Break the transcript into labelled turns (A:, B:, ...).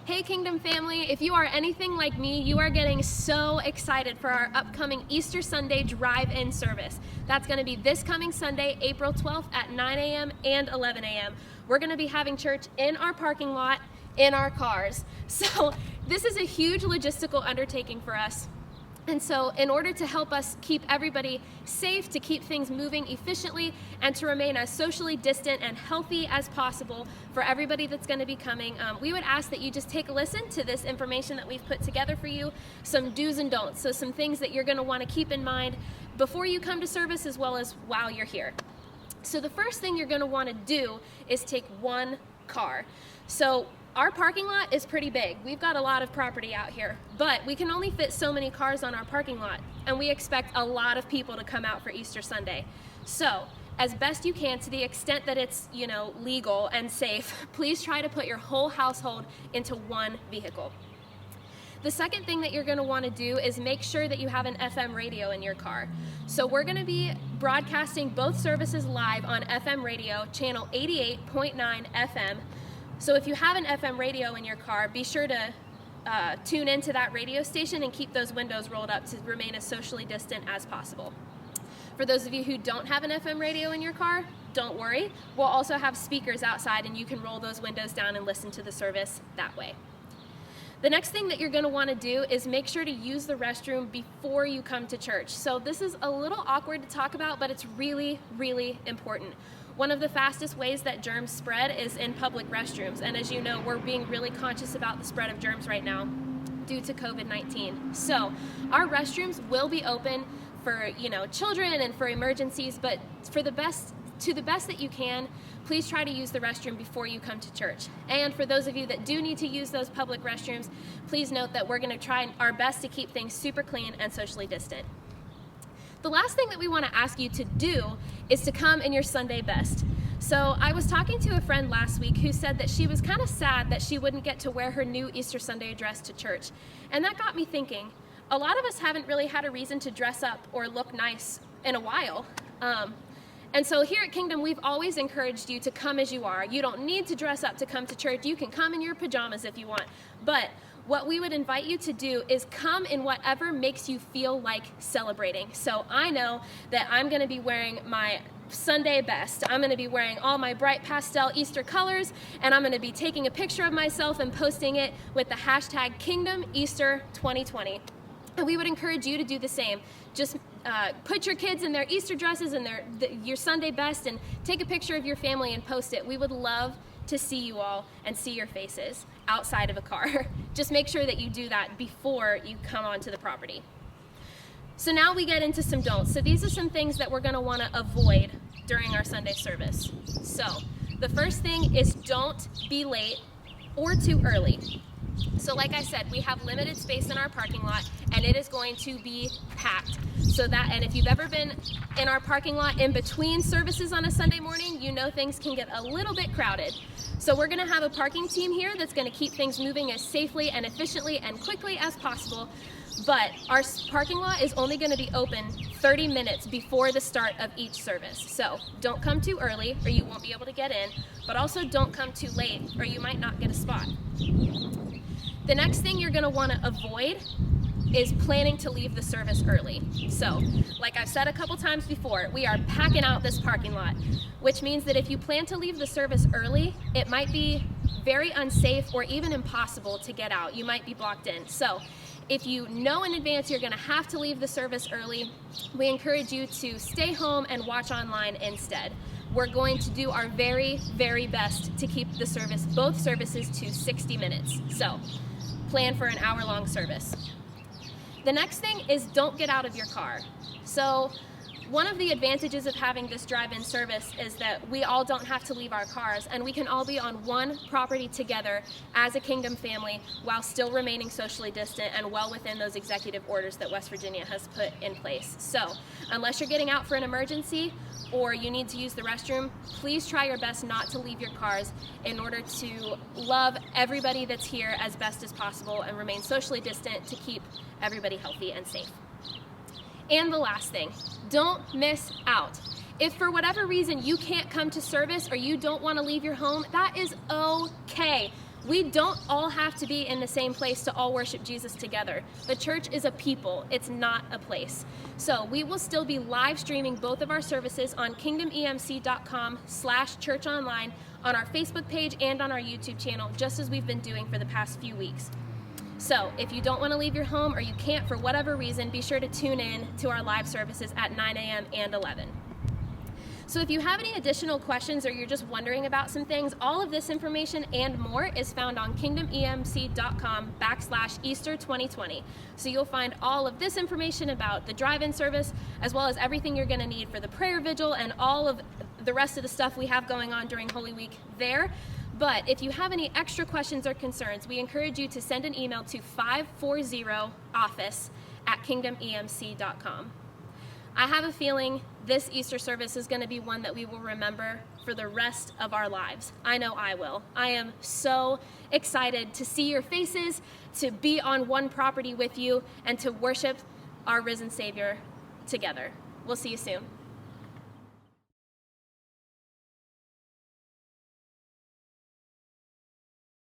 A: Hey Kingdom family, if you are anything like me, you are getting so excited for our upcoming Easter Sunday drive-in service. That's going to be this coming Sunday, April 12th at 9 a.m. and 11 a.m. We're going to be having church in our parking lot, in our cars. So this is a huge logistical undertaking for us. And so in order to help us keep everybody safe, to keep things moving efficiently, and to remain as socially distant and healthy as possible for everybody that's going to be coming, we would ask that you just take a listen to this information that we've put together for you, some do's and don'ts, so some things that you're going to want to keep in mind before you come to service as well as while you're here. So the first thing you're going to want to do is take one car. So our parking lot is pretty big. We've got a lot of property out here, but we can only fit so many cars on our parking lot, and we expect a lot of people to come out for Easter Sunday. So, as best you can, to the extent that it's, legal and safe, please try to put your whole household into one vehicle. The second thing that you're going to want to do is make sure that you have an FM radio in your car. So we're going to be broadcasting both services live on FM radio, channel 88.9 FM. So if you have an FM radio in your car, be sure to tune into that radio station and keep those windows rolled up to remain as socially distant as possible. For those of you who don't have an FM radio in your car, don't worry. We'll also have speakers outside and you can roll those windows down and listen to the service that way. The next thing that you're going to want to do is make sure to use the restroom before you come to church. So this is a little awkward to talk about, but it's really, really important. One of the fastest ways that germs spread is in public restrooms, and as you know, we're being really conscious about the spread of germs right now due to COVID-19. So our restrooms will be open for children and for emergencies, but to the best that you can, please try to use the restroom before you come to church. And for those of you that do need to use those public restrooms, please note that we're going to try our best to keep things super clean and socially distant. The last thing that we want to ask you to do is to come in your Sunday best. So I was talking to a friend last week who said that she was kind of sad that she wouldn't get to wear her new Easter Sunday dress to church. And that got me thinking, a lot of us haven't really had a reason to dress up or look nice in a while. And so here at Kingdom, we've always encouraged you to come as you are. You don't need to dress up to come to church. You can come in your pajamas if you want. But what we would invite you to do is come in whatever makes you feel like celebrating. So I know that I'm going to be wearing my Sunday best. I'm going to be wearing all my bright pastel Easter colors, and I'm going to be taking a picture of myself and posting it with the hashtag Kingdom Easter 2020. And we would encourage you to do the same. Just put your kids in their Easter dresses and your Sunday best and take a picture of your family and post it. We would love to see you all and see your faces outside of a car. Just make sure that you do that before you come onto the property. So now we get into some don'ts. So these are some things that we're going to want to avoid during our Sunday service. So the first thing is don't be late or too early. So like I said, we have limited space in our parking lot and it is going to be packed. And if you've ever been in our parking lot in between services on a Sunday morning, you know things can get a little bit crowded. So we're going to have a parking team here that's going to keep things moving as safely and efficiently and quickly as possible. But our parking lot is only going to be open 30 minutes before the start of each service. So don't come too early or you won't be able to get in, but also don't come too late or you might not get a spot. The next thing you're going to want to avoid is planning to leave the service early. So, like I've said a couple times before, we are packing out this parking lot, which means that if you plan to leave the service early, it might be very unsafe or even impossible to get out. You might be blocked in. So, if you know in advance you're going to have to leave the service early, we encourage you to stay home and watch online instead. We're going to do our very, very best to keep both services to 60 minutes. So, plan for an hour-long service. The next thing is don't get out of your car. So one of the advantages of having this drive-in service is that we all don't have to leave our cars and we can all be on one property together as a Kingdom family while still remaining socially distant and well within those executive orders that West Virginia has put in place. So unless you're getting out for an emergency or you need to use the restroom, please try your best not to leave your cars in order to love everybody that's here as best as possible and remain socially distant to keep everybody healthy and safe. And the last thing, don't miss out. If for whatever reason you can't come to service or you don't want to leave your home, that is okay. We don't all have to be in the same place to all worship Jesus together. The church is a people, it's not a place. So we will still be live streaming both of our services on kingdomemc.com/churchonline on our Facebook page and on our YouTube channel, just as we've been doing for the past few weeks. So if you don't want to leave your home or you can't for whatever reason, be sure to tune in to our live services at 9 a.m. and 11. So if you have any additional questions or you're just wondering about some things, all of this information and more is found on kingdomemc.com/Easter 2020. So you'll find all of this information about the drive-in service, as well as everything you're going to need for the prayer vigil and all of the rest of the stuff we have going on during Holy Week there. But if you have any extra questions or concerns, we encourage you to send an email to 540office@kingdomemc.com. I have a feeling this Easter service is going to be one that we will remember for the rest of our lives. I know I will. I am so excited to see your faces, to be on one property with you, and to worship our risen Savior together. We'll see you soon.